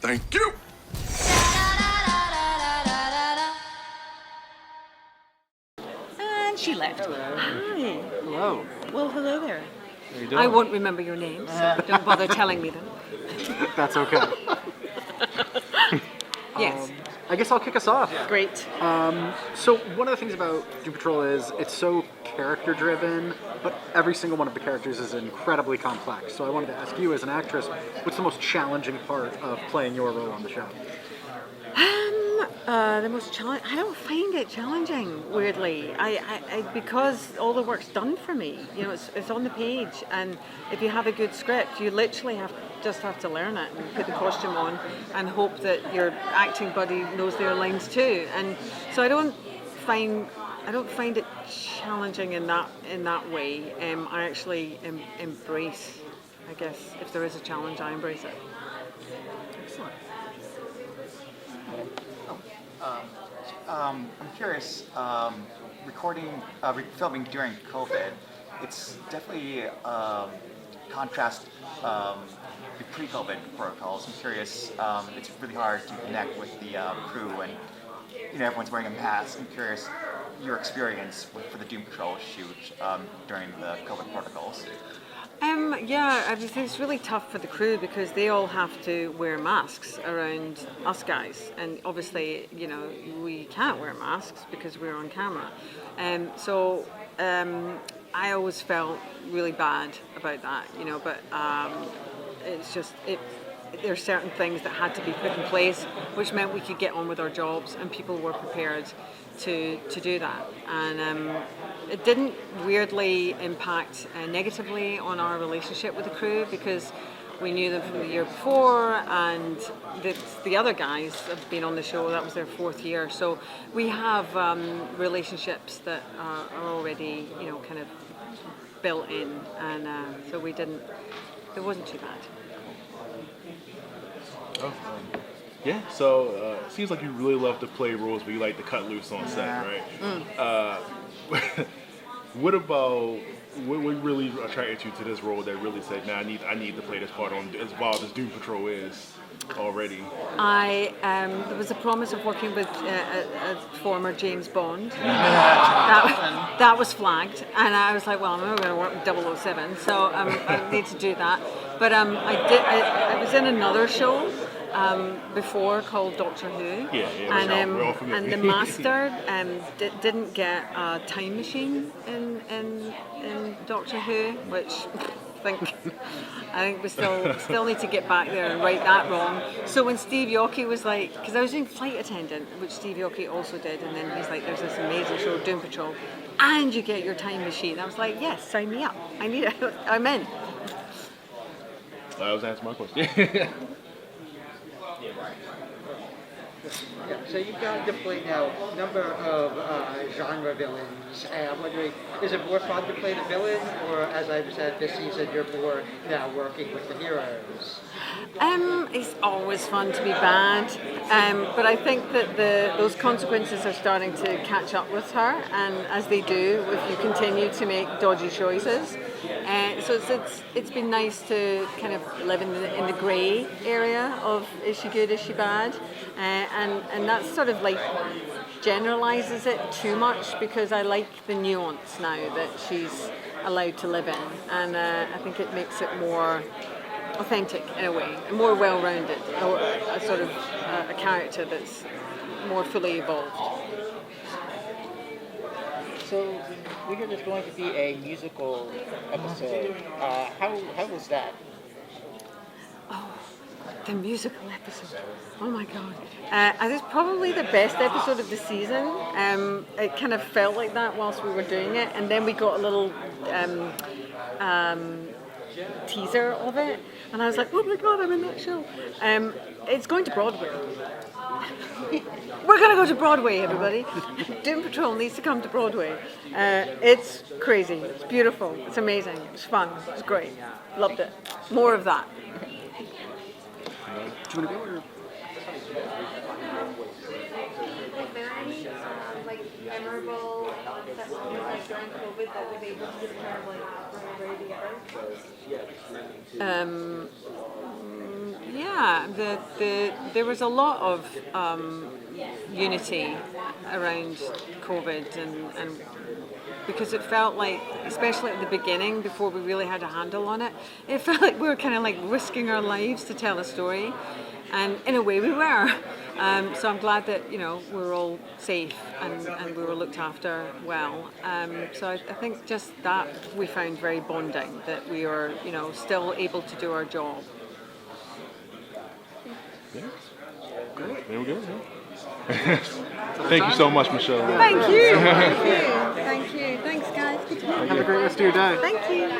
Thank you. And she left. Hi. Hello. Well, hello there. How you doing? I won't remember your names, so don't bother telling me them. That's okay. Yes. I guess I'll kick us off. Great. So one of the things about Doom Patrol is it's so character driven, but every single one of the characters is incredibly complex. So I wanted to ask you as an actress, what's the most challenging part of playing your role on the show? The most challenging. I don't find it challenging. Weirdly, I because all the work's done for me. You know, it's on the page, and if you have a good script, you literally just have to learn it and put the costume on and hope that your acting buddy knows their lines too. And so I don't find it challenging in that way. I actually embrace. I guess if there is a challenge, I embrace it. Excellent. I'm curious, filming during COVID, it's definitely contrast the pre-COVID protocols. I'm curious, it's really hard to connect with the crew and, everyone's wearing a mask. I'm curious your experience for the Doom Patrol shoot during the COVID protocols. Yeah, it's really tough for the crew because they all have to wear masks around us guys, and obviously, we can't wear masks because we're on camera. So I always felt really bad about that, but it's just there are certain things that had to be put in place, which meant we could get on with our jobs, and people were prepared to do that. And it didn't weirdly impact negatively on our relationship with the crew because we knew them from the year before, and the other guys have been on the show. That was their 4th year, so we have relationships that are already, kind of built in, and so it wasn't too bad. Oh, yeah, so it seems like you really love to play roles, but you like to cut loose on set, right? What really attracted you to this role that really said, "Man, I need to play this part on as wild as Doom Patrol is already"? There was a promise of working with a former James Bond. That was flagged, and I was like, well, I'm never going to work with 007, so I need to do that. But I was in another show before called Doctor Who, and the master didn't get a time machine in Doctor Who, which I think we still need to get back there and right that wrong. So when Steve Yockey was like, because I was doing Flight Attendant, which Steve Yockey also did, and then he's like, there's this amazing show, Doom Patrol, and you get your time machine. I was like, yes, sign me up. I need it. I'm in. I was asking my question. Yeah, so you've got deployed now a number of genre villains, and I'm wondering, is it more fun to play the villain, or as I've said this season, you're more now working with the heroes? It's always fun to be bad, but I think that those consequences are starting to catch up with her, and as they do, if you continue to make dodgy choices. So it's been nice to kind of live in the grey area of is she good, is she bad, and that sort of like generalizes it too much because I like the nuance now that she's allowed to live in, and I think it makes it more authentic in a way, more well-rounded, or a sort of a character that's more fully evolved. So we hear there's going to be a musical episode. How was that? Oh, the musical episode. Oh my God. It's probably the best episode of the season. It kind of felt like that whilst we were doing it, and then we got a little teaser of it, and I was like, oh my God, I'm in that show. It's going to Broadway. We're going to go to Broadway, everybody. Doom Patrol needs to come to Broadway. It's crazy. It's beautiful. It's amazing. It's fun. It's great. Loved it. More of that. Do you want to go? Was there any memorable sessions during COVID that was able to kind of bring everybody together? Yeah, Yeah, there was a lot of unity around COVID, and because it felt like, especially at the beginning, before we really had a handle on it, it felt like we were kind of like risking our lives to tell a story, and in a way we were. So I'm glad that we're all safe and we were looked after well. So I think just that we found very bonding, that we are still able to do our job. Yeah. Great. There we go. Yeah. Thank you so much, Michelle. Thank you. Thank you. Thank you. Thanks, guys. Good to meet you. Have a great rest of your day. Thank you.